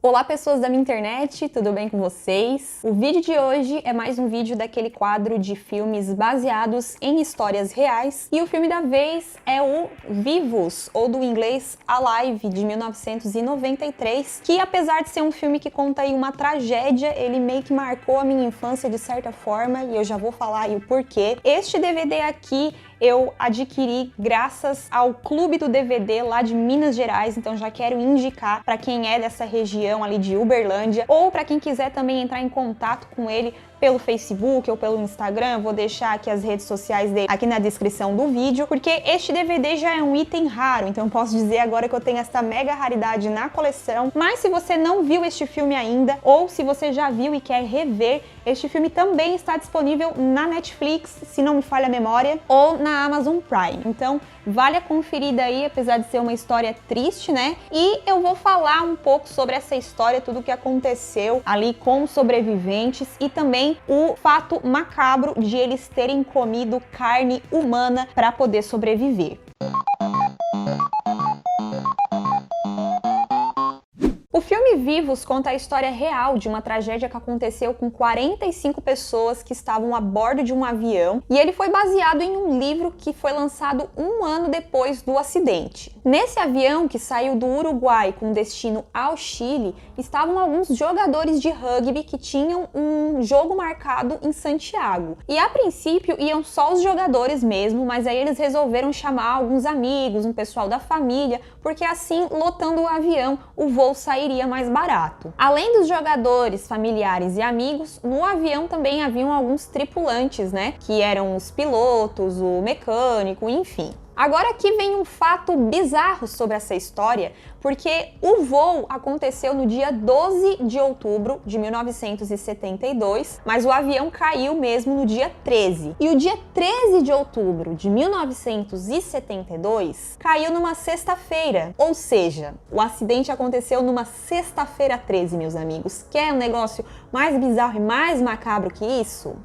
Olá pessoas da minha internet, tudo bem com vocês? O vídeo de hoje é mais um vídeo daquele quadro de filmes baseados em histórias reais e o filme da vez é o Vivos, ou do inglês Alive, de 1993, que apesar de ser um filme que conta aí uma tragédia, ele meio que marcou a minha infância de certa forma e eu já vou falar aí o porquê. Este DVD aqui eu adquiri graças ao Clube do DVD lá de Minas Gerais, então já quero indicar para quem é dessa região ali de Uberlândia ou para quem quiser também entrar em contato com ele pelo Facebook ou pelo Instagram. Eu vou deixar aqui as redes sociais dele aqui na descrição do vídeo, porque este DVD já é um item raro, então eu posso dizer agora que eu tenho essa mega raridade na coleção. Mas se você não viu este filme ainda, ou se você já viu e quer rever, este filme também está disponível na Netflix, se não me falha a memória, ou na Amazon Prime. Então vale a conferida aí, apesar de ser uma história triste, né? E eu vou falar um pouco sobre essa história, tudo o que aconteceu ali com os sobreviventes e também o fato macabro de eles terem comido carne humana para poder sobreviver. O filme Vivos conta a história real de uma tragédia que aconteceu com 45 pessoas que estavam a bordo de um avião, e ele foi baseado em um livro que foi lançado um ano depois do acidente. Nesse avião, que saiu do Uruguai com destino ao Chile, estavam alguns jogadores de rugby que tinham um jogo marcado em Santiago. E a princípio iam só os jogadores mesmo, mas aí eles resolveram chamar alguns amigos, um pessoal da família, porque assim, lotando o avião, o voo sairia mais barato. Além dos jogadores, familiares e amigos, no avião também haviam alguns tripulantes, né? Que eram os pilotos, o mecânico, enfim. Agora aqui vem um fato bizarro sobre essa história, porque o voo aconteceu no dia 12 de outubro de 1972, mas o avião caiu mesmo no dia 13. E o dia 13 de outubro de 1972 caiu numa sexta-feira, ou seja, o acidente aconteceu numa sexta-feira 13, meus amigos. Quer um negócio mais bizarro e mais macabro que isso?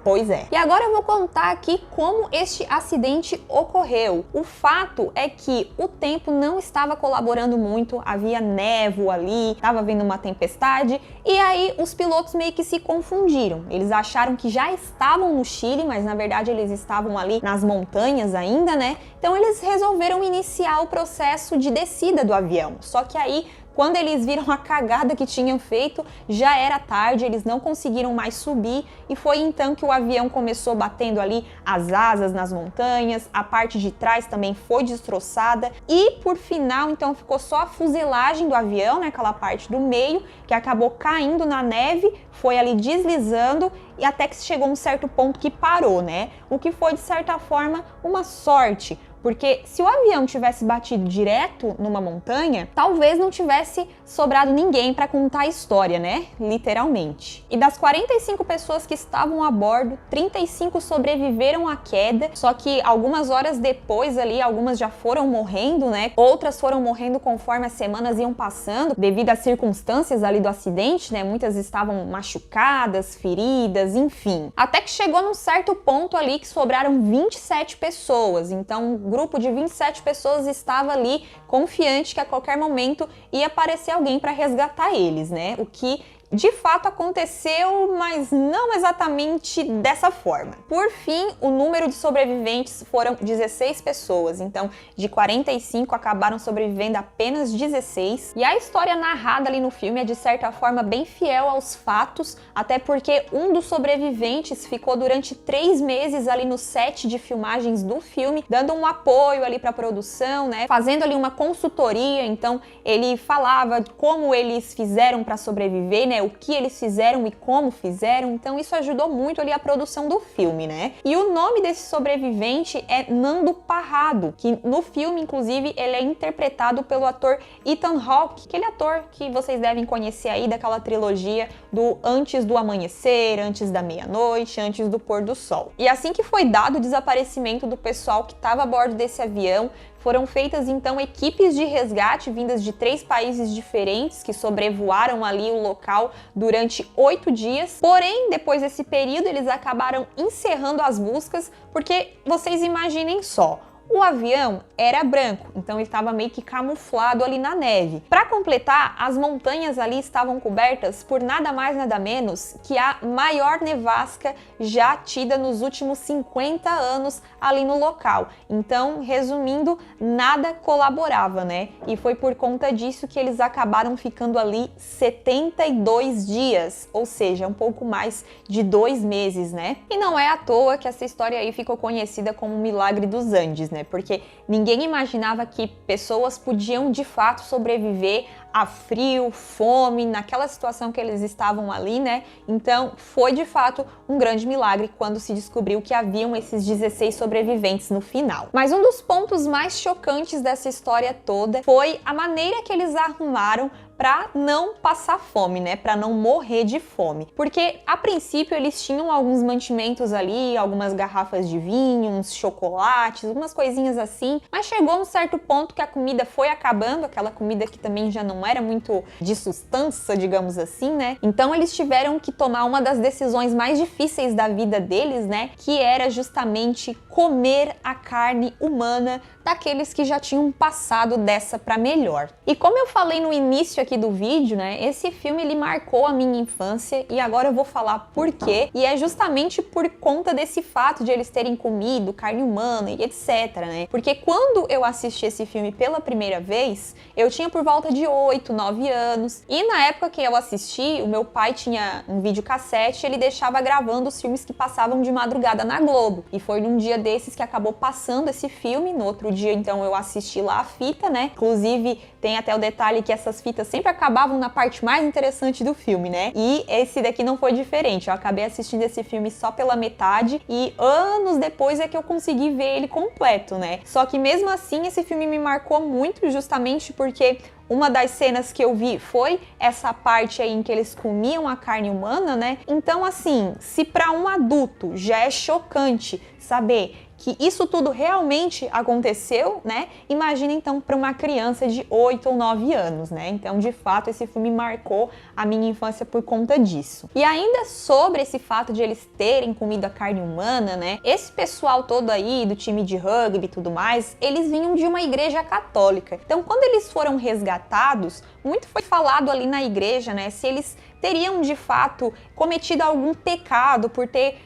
Pois é. E agora eu vou contar aqui como este acidente ocorreu. O fato é que o tempo não estava colaborando muito, havia névoa ali, estava havendo uma tempestade, e aí os pilotos meio que se confundiram. Eles acharam que já estavam no Chile, mas na verdade eles estavam ali nas montanhas ainda, né? Então eles resolveram iniciar o processo de descida do avião. Só que aí, quando eles viram a cagada que tinham feito, já era tarde, eles não conseguiram mais subir e foi então que o avião começou batendo ali as asas nas montanhas, a parte de trás também foi destroçada e por final então ficou só a fuselagem do avião, né, aquela parte do meio que acabou caindo na neve, foi ali deslizando e até que chegou um certo ponto que parou, né? O que foi de certa forma uma sorte. Porque se o avião tivesse batido direto numa montanha, talvez não tivesse sobrado ninguém para contar a história, né? Literalmente. E das 45 pessoas que estavam a bordo, 35 sobreviveram à queda, só que algumas horas depois ali, algumas já foram morrendo, né? Outras foram morrendo conforme as semanas iam passando, devido às circunstâncias ali do acidente, né? Muitas estavam machucadas, feridas, enfim. Até que chegou num certo ponto ali que sobraram 27 pessoas, então grupo de 27 pessoas estava ali confiante que a qualquer momento ia aparecer alguém para resgatar eles, né? O que de fato aconteceu, mas não exatamente dessa forma. Por fim, o número de sobreviventes foram 16 pessoas, então de 45 acabaram sobrevivendo apenas 16. E a história narrada ali no filme é de certa forma bem fiel aos fatos, até porque um dos sobreviventes ficou durante 3 meses ali no set de filmagens do filme, dando um apoio ali para a produção, né? Fazendo ali uma consultoria, então ele falava como eles fizeram para sobreviver, né? O que eles fizeram e como fizeram, então isso ajudou muito ali a produção do filme, né? E o nome desse sobrevivente é Nando Parrado, que no filme, inclusive, ele é interpretado pelo ator Ethan Hawke, aquele ator que vocês devem conhecer aí daquela trilogia do Antes do Amanhecer, Antes da Meia-Noite, Antes do Pôr do Sol. E assim que foi dado o desaparecimento do pessoal que estava a bordo desse avião, foram feitas então equipes de resgate vindas de 3 países diferentes que sobrevoaram ali o local durante 8 dias. Porém, depois desse período, eles acabaram encerrando as buscas, porque vocês imaginem só, O avião era branco, então ele estava meio que camuflado ali na neve. Para completar, as montanhas ali estavam cobertas por nada mais nada menos que a maior nevasca já tida nos últimos 50 anos ali no local. Então, resumindo, nada colaborava, né? E foi por conta disso que eles acabaram ficando ali 72 dias, ou seja, um pouco mais de 2 meses, né? E não é à toa que essa história aí ficou conhecida como o Milagre dos Andes, né? Porque ninguém imaginava que pessoas podiam de fato sobreviver a frio, fome, naquela situação que eles estavam ali, né? Então, foi de fato um grande milagre quando se descobriu que haviam esses 16 sobreviventes no final. Mas um dos pontos mais chocantes dessa história toda foi a maneira que eles arrumaram para não passar fome, né? Para não morrer de fome. Porque a princípio eles tinham alguns mantimentos ali, algumas garrafas de vinho, uns chocolates, umas coisinhas assim, mas chegou um certo ponto que a comida foi acabando, aquela comida que também já não era muito de sustância, digamos assim, né? Então eles tiveram que tomar uma das decisões mais difíceis da vida deles, né? Que era justamente comer a carne humana daqueles que já tinham passado dessa para melhor. E como eu falei no início aqui do vídeo, né, esse filme ele marcou a minha infância e agora eu vou falar por quê, e é justamente por conta desse fato de eles terem comido carne humana e etc, né? Porque quando eu assisti esse filme pela primeira vez, eu tinha por volta de 8, 9 anos, e na época que eu assisti, o meu pai tinha um videocassete, ele deixava gravando os filmes que passavam de madrugada na Globo, e foi num dia desses que acabou passando esse filme. No outro dia, então, eu assisti lá a fita, né? Inclusive, tem até o detalhe que essas fitas sempre acabavam na parte mais interessante do filme, né? E esse daqui não foi diferente. Eu acabei assistindo esse filme só pela metade e anos depois é que eu consegui ver ele completo, né? Só que mesmo assim, esse filme me marcou muito justamente porque uma das cenas que eu vi foi essa parte aí em que eles comiam a carne humana, né? Então, assim, se para um adulto já é chocante saber que isso tudo realmente aconteceu, né? Imagina então para uma criança de 8 ou 9 anos, né? Então, de fato, esse filme marcou a minha infância por conta disso. E ainda sobre esse fato de eles terem comido a carne humana, né? Esse pessoal todo aí do time de rugby e tudo mais, eles vinham de uma igreja católica. Então, quando eles foram resgatados, muito foi falado ali na igreja, né? Se eles teriam de fato cometido algum pecado por ter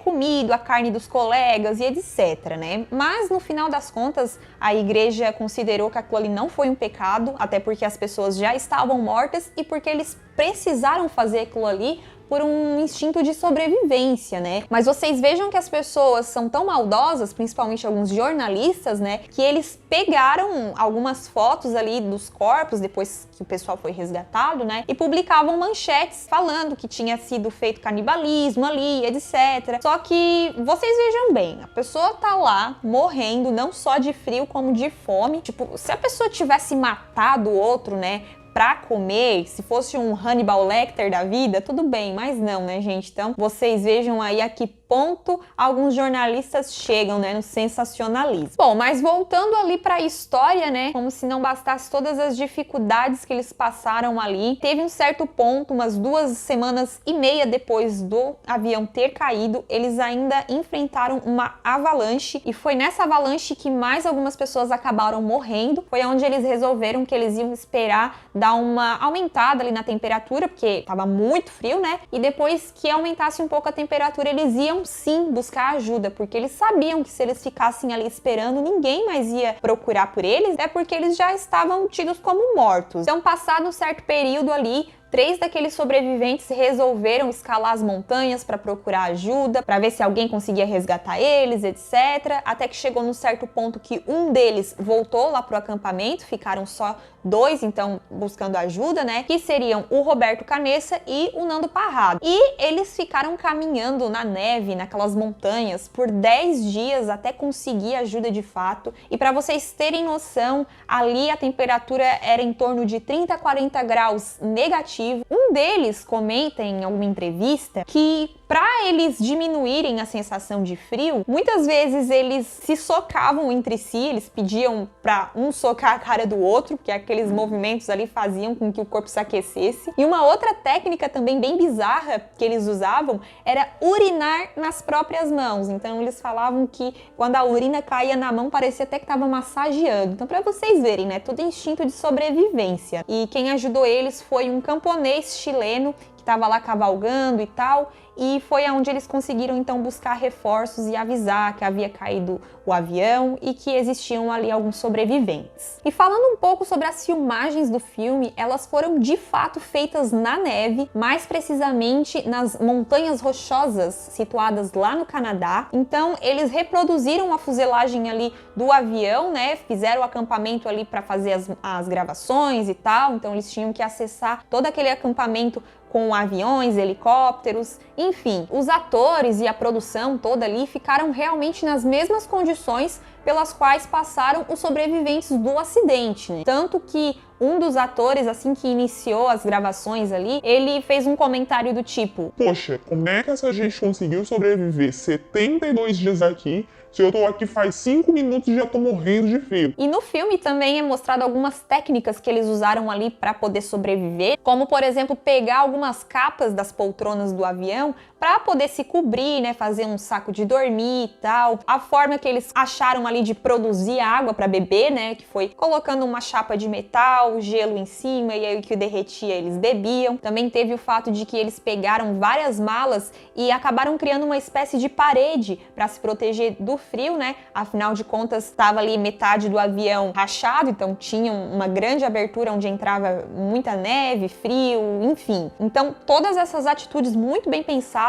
comido a carne dos colegas e etc, né? Mas no final das contas, a igreja considerou que aquilo ali não foi um pecado, até porque as pessoas já estavam mortas e porque eles precisaram fazer aquilo ali por um instinto de sobrevivência, né? Mas vocês vejam que as pessoas são tão maldosas, principalmente alguns jornalistas, né? Que eles pegaram algumas fotos ali dos corpos, depois que o pessoal foi resgatado, né? E publicavam manchetes falando que tinha sido feito canibalismo ali, etc. Só que vocês vejam bem, a pessoa tá lá morrendo, não só de frio como de fome. Tipo, se a pessoa tivesse matado o outro, né? Pra comer, se fosse um Hannibal Lecter da vida, tudo bem, mas não, né, gente? Então, vocês vejam aí a que ponto alguns jornalistas chegam, né, no sensacionalismo. Bom, mas voltando ali para a história, né, como se não bastasse todas as dificuldades que eles passaram ali, teve um certo ponto, umas 2 semanas e meia depois do avião ter caído, eles ainda enfrentaram uma avalanche, e foi nessa avalanche que mais algumas pessoas acabaram morrendo. Foi onde eles resolveram que eles iam esperar dar uma aumentada ali na temperatura, porque estava muito frio, né, e depois que aumentasse um pouco a temperatura, eles iam sim buscar ajuda, porque eles sabiam que se eles ficassem ali esperando, ninguém mais ia procurar por eles, é porque eles já estavam tidos como mortos. Então, passado um certo período ali, 3 daqueles sobreviventes resolveram escalar as montanhas para procurar ajuda, para ver se alguém conseguia resgatar eles, etc. Até que chegou num certo ponto que um deles voltou lá pro acampamento, ficaram só 2, então, buscando ajuda, né? Que seriam o Roberto Canessa e o Nando Parrado. E eles ficaram caminhando na neve, naquelas montanhas, por 10 dias até conseguir ajuda de fato. E para vocês terem noção, ali a temperatura era em torno de 30 a 40 graus negativo. Um deles comenta em alguma entrevista que para eles diminuírem a sensação de frio, muitas vezes eles se socavam entre si, eles pediam para um socar a cara do outro, que aqueles movimentos ali faziam com que o corpo se aquecesse. E uma outra técnica também bem bizarra que eles usavam era urinar nas próprias mãos. Então eles falavam que quando a urina caía na mão parecia até que estava massageando. Então, para vocês verem, né, tudo instinto de sobrevivência. E quem ajudou eles foi um camponês chileno que estava lá cavalgando e tal, e foi aonde eles conseguiram então buscar reforços e avisar que havia caído o avião e que existiam ali alguns sobreviventes. E falando um pouco sobre as filmagens do filme, elas foram de fato feitas na neve, mais precisamente nas montanhas rochosas situadas lá no Canadá. Então eles reproduziram a fuselagem ali do avião, né? Fizeram o acampamento ali para fazer as gravações e tal. Então eles tinham que acessar todo aquele acampamento com aviões, helicópteros, enfim. Os atores e a produção toda ali ficaram realmente nas mesmas condições pelas quais passaram os sobreviventes do acidente, né? Tanto que um dos atores, assim que iniciou as gravações ali, ele fez um comentário do tipo: poxa, como é que essa gente conseguiu sobreviver 72 dias aqui, se eu tô aqui faz 5 minutos e já tô morrendo de frio? E no filme também é mostrado algumas técnicas que eles usaram ali para poder sobreviver, como por exemplo pegar algumas capas das poltronas do avião para poder se cobrir, né, fazer um saco de dormir e tal. A forma que eles acharam ali de produzir água para beber, né, que foi colocando uma chapa de metal, gelo em cima, e aí o que derretia eles bebiam. Também teve o fato de que eles pegaram várias malas e acabaram criando uma espécie de parede para se proteger do frio, né? Afinal de contas, estava ali metade do avião rachado, então tinha uma grande abertura onde entrava muita neve, frio, enfim. Então, todas essas atitudes muito bem pensadas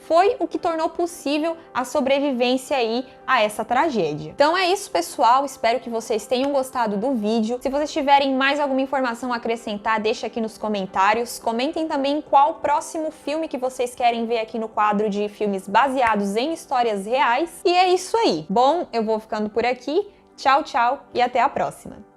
foi o que tornou possível a sobrevivência aí a essa tragédia. Então é isso, pessoal. Espero que vocês tenham gostado do vídeo. Se vocês tiverem mais alguma informação a acrescentar, deixa aqui nos comentários. Comentem também qual o próximo filme que vocês querem ver aqui no quadro de filmes baseados em histórias reais. E é isso aí. Bom, eu vou ficando por aqui. Tchau, tchau e até a próxima.